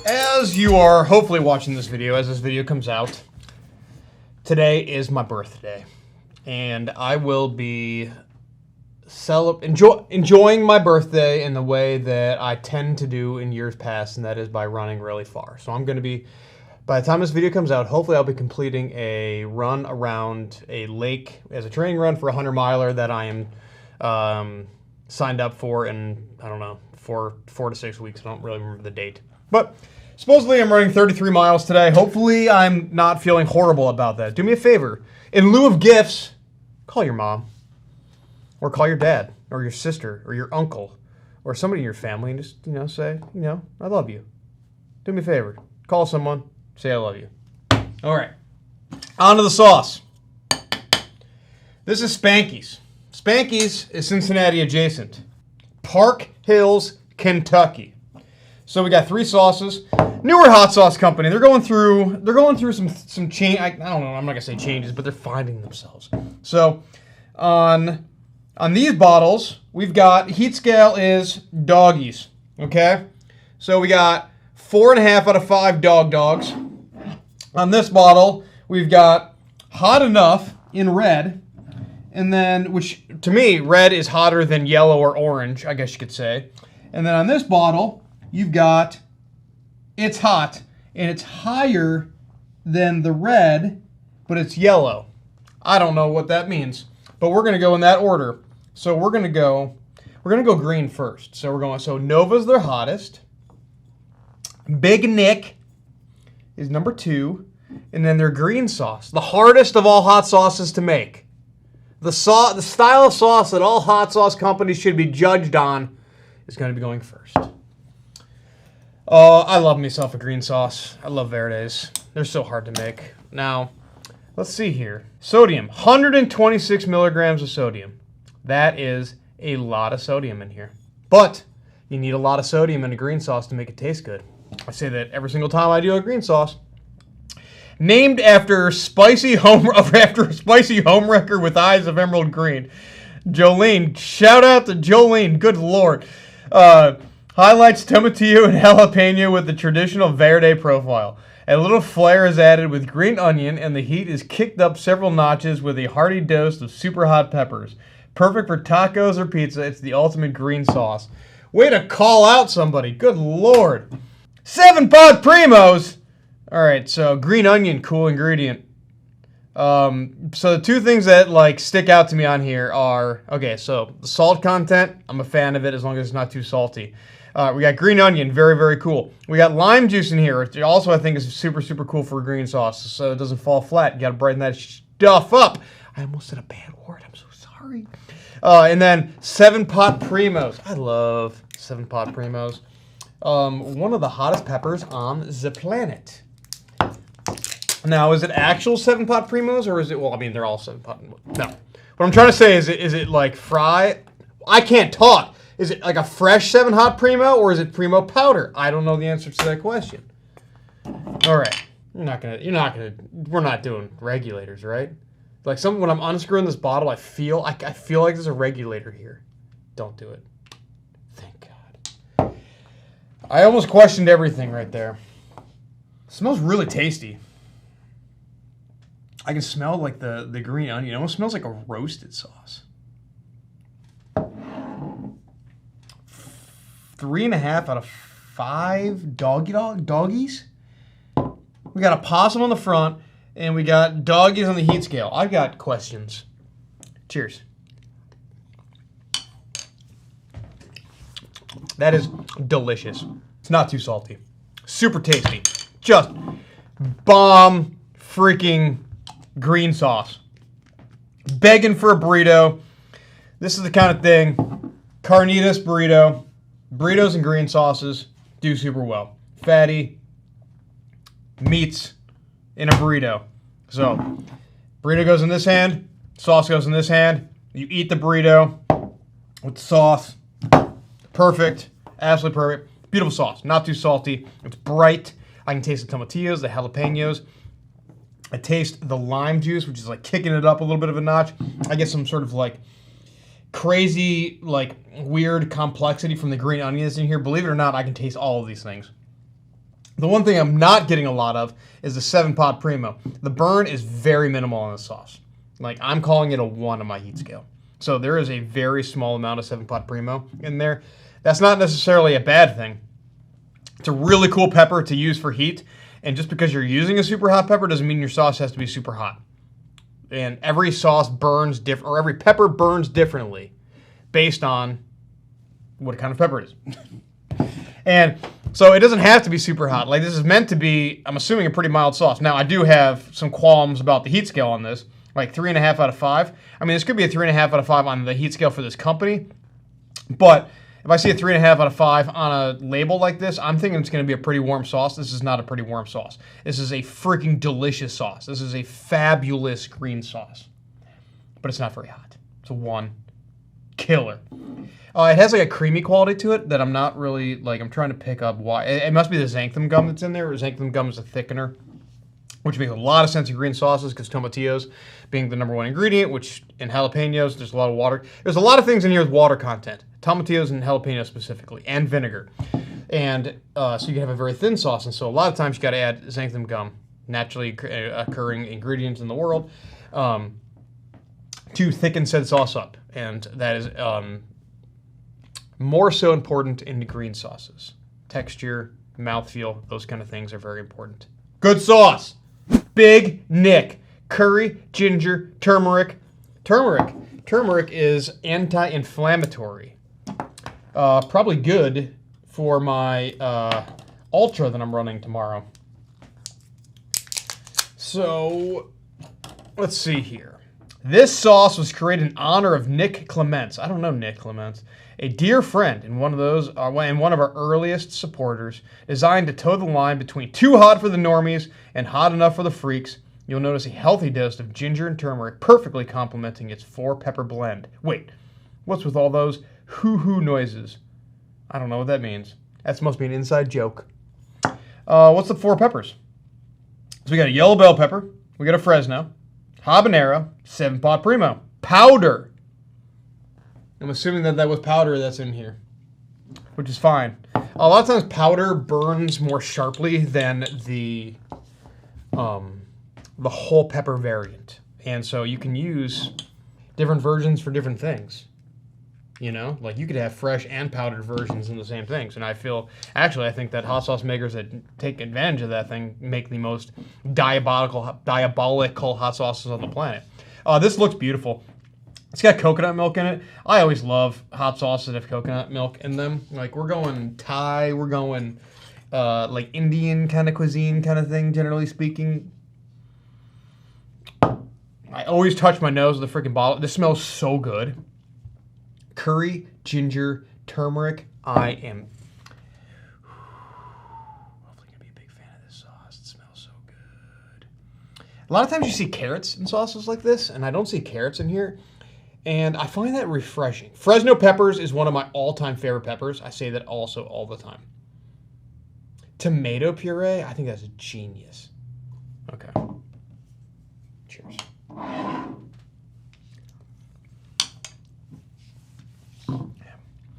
As you are hopefully watching this video, as this video comes out, today is my birthday. And I will be enjoying my birthday in the way that I tend to do in years past, and that is by running really far. So I'm going to be, by the time this video comes out, hopefully I'll be completing a run around a lake as a training run for a 100-miler that I am signed up for in, I don't know, 4 to 6 weeks. I don't really remember the date. But supposedly I'm running 33 miles today. Hopefully I'm not feeling horrible about that. Do me a favor. In lieu of gifts, call your mom. Or call your dad. Or your sister. Or your uncle. Or somebody in your family and just, say, I love you. Do me a favor. Call someone. Say I love you. All right. On to the sauce. This is Spanky's. Spanky's is Cincinnati adjacent. Park Hills, Kentucky. So we got 3 sauces. Newer hot sauce company. They're going through some change. I don't know. I'm not gonna say changes, but they're finding themselves. So on these bottles, we've got heat scale is doggies. Okay. So we got 4.5 out of 5 dogs. On this bottle, we've got hot enough in red, and then which to me red is hotter than yellow or orange, I guess you could say. And then on this bottle, you've got it's hot, and it's higher than the red, but it's yellow. I don't know what that means, but we're gonna go in that order. So we're gonna go green first. So Nova's their hottest. Big Nick is number 2, and then their green sauce, the hardest of all hot sauces to make. The style of sauce that all hot sauce companies should be judged on is going to be going first. I love myself a green sauce. I love Verdes. They're so hard to make. Now, let's see here. Sodium, 126 milligrams of sodium. That is a lot of sodium in here. But you need a lot of sodium in a green sauce to make it taste good. I say that every single time I do a green sauce. Named after a spicy homewrecker with eyes of emerald green. Jolene, shout out to Jolene, good lord. Highlights tomatillo and jalapeno with the traditional verde profile. A little flair is added with green onion, and the heat is kicked up several notches with a hearty dose of super hot peppers. Perfect for tacos or pizza. It's the ultimate green sauce. Way to call out somebody, good lord. 7-pot Primos. All right, so green onion, cool ingredient. So the 2 things that stick out to me on here are, okay, so the salt content, I'm a fan of it as long as it's not too salty. We got green onion, very, very cool. We got lime juice in here, which also I think is super, super cool for a green sauce, so it doesn't fall flat. You got to brighten that stuff up. I almost said a bad word. I'm so sorry. And then 7-pot Primos. I love 7-pot Primos. One of the hottest peppers on the planet. Now, is it actual 7-pot Primos, or is it, well, I mean, they're all 7-pot. No. What I'm trying to say is it like fry? I can't talk. Is it like a fresh 7-hot Primo, or is it Primo powder? I don't know the answer to that question. All right. We're not doing regulators, right? Like when I'm unscrewing this bottle, I feel like there's a regulator here. Don't do it. Thank God. I almost questioned everything right there. It smells really tasty. I can smell like the green onion. It almost smells like a roasted sauce. 3.5 out of 5 doggies. We got a possum on the front, and we got doggies on the heat scale. I've got questions. Cheers. That is delicious. It's not too salty. Super tasty. Just bomb freaking green sauce. Begging for a burrito. This is the kind of thing, carnitas burrito. Burritos and green sauces do super well. Fatty meats in a burrito. So, burrito goes in this hand, sauce goes in this hand. You eat the burrito with the sauce. Perfect. Absolutely perfect. Beautiful sauce. Not too salty. It's bright. I can taste the tomatillos, the jalapenos. I taste the lime juice, which is like kicking it up a little bit of a notch. I get some sort of like crazy, like weird complexity from the green onions in here. Believe it or not, I can taste all of these things. The one thing I'm not getting a lot of is the 7-pot Primo. The burn is very minimal on the sauce. Like, I'm calling it a 1 on my heat scale. So there is a very small amount of 7-pot Primo in there. That's not necessarily a bad thing. It's a really cool pepper to use for heat. And just because you're using a super hot pepper doesn't mean your sauce has to be super hot. And every sauce burns different, or every pepper burns differently based on what kind of pepper it is. And so it doesn't have to be super hot. Like, this is meant to be, I'm assuming, a pretty mild sauce. Now, I do have some qualms about the heat scale on this, like 3.5 out of 5. I mean, this could be a 3.5 out of 5 on the heat scale for this company, but if I see a 3.5 out of 5 on a label like this, I'm thinking it's going to be a pretty warm sauce. This is not a pretty warm sauce. This is a freaking delicious sauce. This is a fabulous green sauce, but it's not very hot. It's a 1. Killer. It has like a creamy quality to it that I'm not really, like, I'm trying to pick up why. It must be the xanthan gum that's in there. Xanthan gum is a thickener, which makes a lot of sense in green sauces because tomatillos being the #1 ingredient, which in jalapenos, there's a lot of water. There's a lot of things in here with water content. Tomatillos and jalapenos specifically, and vinegar. And so you can have a very thin sauce. And so a lot of times you got to add xanthan gum, naturally occurring ingredient in the world, to thicken said sauce up. And that is more so important in the green sauces. Texture, mouthfeel, those kind of things are very important. Good sauce. Big Nick. Curry, ginger, turmeric. Turmeric is anti-inflammatory. Probably good for my ultra that I'm running tomorrow. So, let's see here. This sauce was created in honor of Nick Clements. I don't know Nick Clements. A dear friend and one of our earliest supporters, designed to toe the line between too hot for the normies and hot enough for the freaks. You'll notice a healthy dose of ginger and turmeric, perfectly complementing its 4-pepper blend. Wait, what's with all those hoo-hoo noises? I don't know what that means. That must be an inside joke. What's the 4 peppers? So we got a yellow bell pepper, we got a Fresno, habanero, 7-pot Primo, powder. I'm assuming that was powder that's in here, which is fine. A lot of times powder burns more sharply than the whole pepper variant. And so you can use different versions for different things. You know, like you could have fresh and powdered versions in the same things. And I think that hot sauce makers that take advantage of that thing make the most diabolical hot sauces on the planet. This looks beautiful. It's got coconut milk in it. I always love hot sauces that have coconut milk in them. Like, we're going Thai, we're going like Indian kind of cuisine kind of thing, generally speaking. I always touch my nose with a freaking bottle. This smells so good. Curry, ginger, turmeric. I am hopefully going to be a big fan of this sauce. It smells so good. A lot of times you see carrots in sauces like this, and I don't see carrots in here. And I find that refreshing. Fresno peppers is one of my all-time favorite peppers. I say that also all the time. Tomato puree, I think that's genius. Okay. Cheers.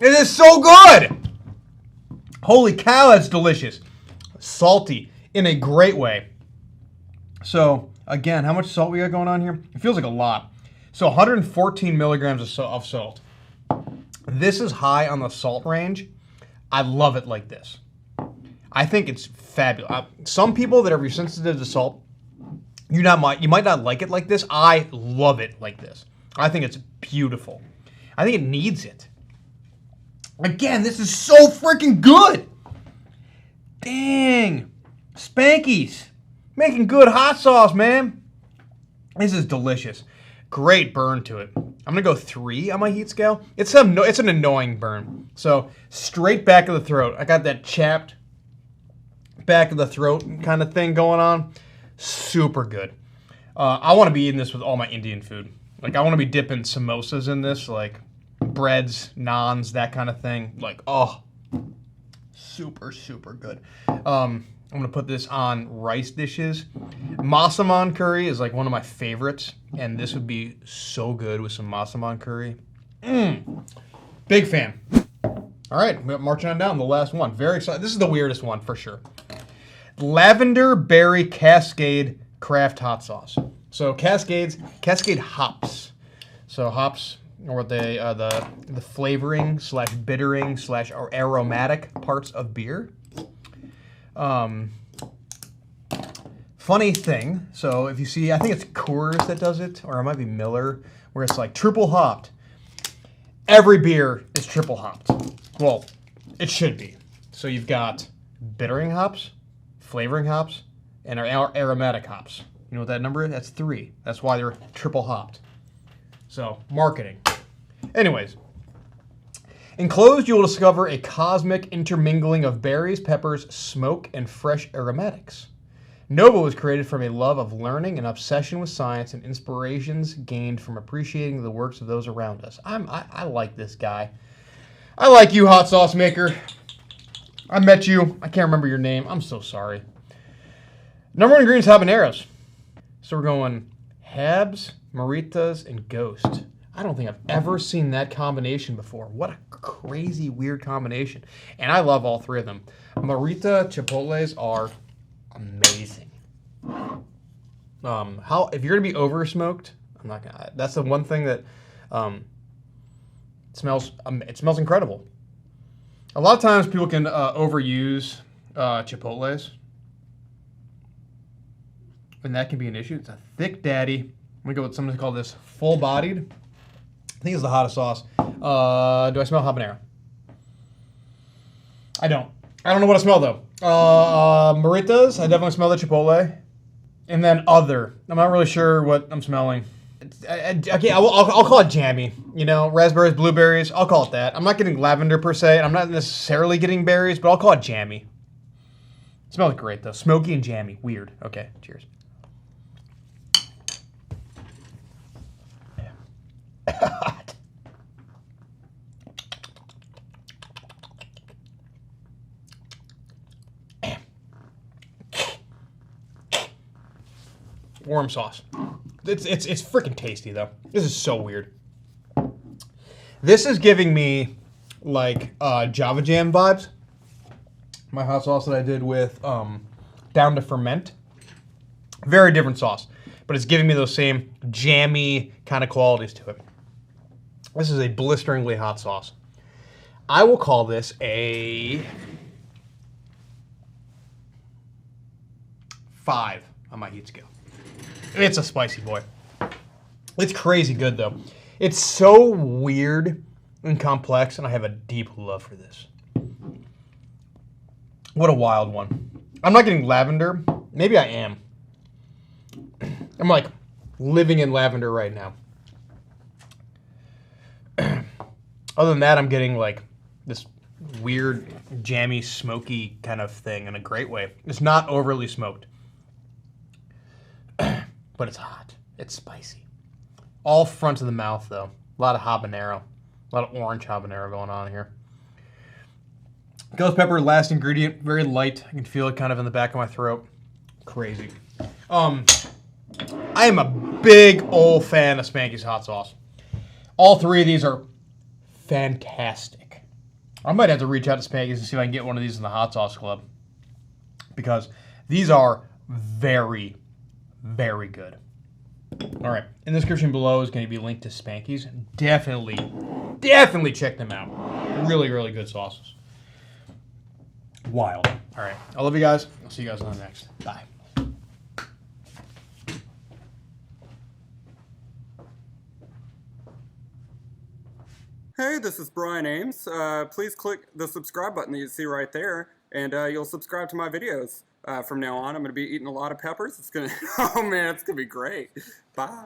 It is so good! Holy cow, that's delicious. Salty in a great way. So, again, how much salt we got going on here? It feels like a lot. So 114 milligrams of salt. This is high on the salt range. I love it like this. I think it's fabulous. Some people that are sensitive to salt, you might not like it like this. I love it like this. I think it's beautiful. I think it needs it. Again, this is so freaking good. Dang. Spankies. Making good hot sauce, man. This is delicious. Great burn to it. I'm going to go 3 on my heat scale. It's an annoying burn. So, straight back of the throat. I got that chapped back of the throat kind of thing going on. Super good. I want to be eating this with all my Indian food. Like, I want to be dipping samosas in this, like breads, naans, that kind of thing. Like, oh, super, super good. I'm going to put this on rice dishes. Massaman curry is like one of my favorites, and this would be so good with some massaman curry. Big fan. All right, we're marching on down the last one. Very excited. This is the weirdest one for sure. Lavender Berry Cascade Craft Hot Sauce. So Cascade hops. So hops or the flavoring / bittering / aromatic parts of beer. Funny thing, so if you see, I think it's Coors that does it, or it might be Miller, where it's like triple hopped. Every beer is triple hopped. Well, it should be. So you've got bittering hops, flavoring hops, and aromatic hops. You know what that number is? That's 3. That's why they're triple hopped. So, marketing. Anyways, enclosed you will discover a cosmic intermingling of berries, peppers, smoke, and fresh aromatics. Nova was created from a love of learning and obsession with science and inspirations gained from appreciating the works of those around us. I like this guy. I like you, hot sauce maker. I met you. I can't remember your name. I'm so sorry. Number 1 ingredient is habaneros. So we're going Habs, Maritas, and Ghost. I don't think I've ever seen that combination before. What a crazy, weird combination. And I love all 3 of them. Marita chipotles are amazing. If you're gonna be over smoked, I'm not gonna. That's the one thing that smells. It smells incredible. A lot of times people can overuse chipotles, and that can be an issue. It's a thick daddy. I'm gonna go with something called this full-bodied. I think it's the hottest sauce. Do I smell habanero? I don't. I don't know what I smell though. Maritas, I definitely smell the chipotle. And then other. I'm not really sure what I'm smelling. Okay, I'll call it jammy. You know, raspberries, blueberries. I'll call it that. I'm not getting lavender per se, and I'm not necessarily getting berries, but I'll call it jammy. It smells great though. Smoky and jammy. Weird. Okay, cheers. Warm sauce. It's freaking tasty though. This is so weird. This is giving me like Java Jam vibes. My hot sauce that I did with Down to Ferment. Very different sauce, but it's giving me those same jammy kind of qualities to it. This is a blisteringly hot sauce. I will call this a 5 on my heat scale. It's a spicy boy. It's crazy good, though. It's so weird and complex, and I have a deep love for this. What a wild one. I'm not getting lavender. Maybe I am. I'm like living in lavender right now. Other than that, I'm getting like this weird, jammy, smoky kind of thing in a great way. It's not overly smoked. But it's hot. It's spicy. All front of the mouth, though. A lot of habanero. A lot of orange habanero going on here. Ghost pepper, last ingredient. Very light. I can feel it kind of in the back of my throat. Crazy. I am a big old fan of Spanky's hot sauce. All 3 of these are fantastic. I might have to reach out to Spanky's and see if I can get one of these in the hot sauce club. Because these are very, very good. All right, in the description below is going to be a link to Spanky's. Definitely check them out. Really, really good sauces. Wild. All right, I love you guys. I'll see you guys on the next. Bye. Hey, this is Brian Ames. Please click the subscribe button that you see right there, and you'll subscribe to my videos. From now on, I'm going to be eating a lot of peppers. It's going to, oh man, it's going to be great. Bye.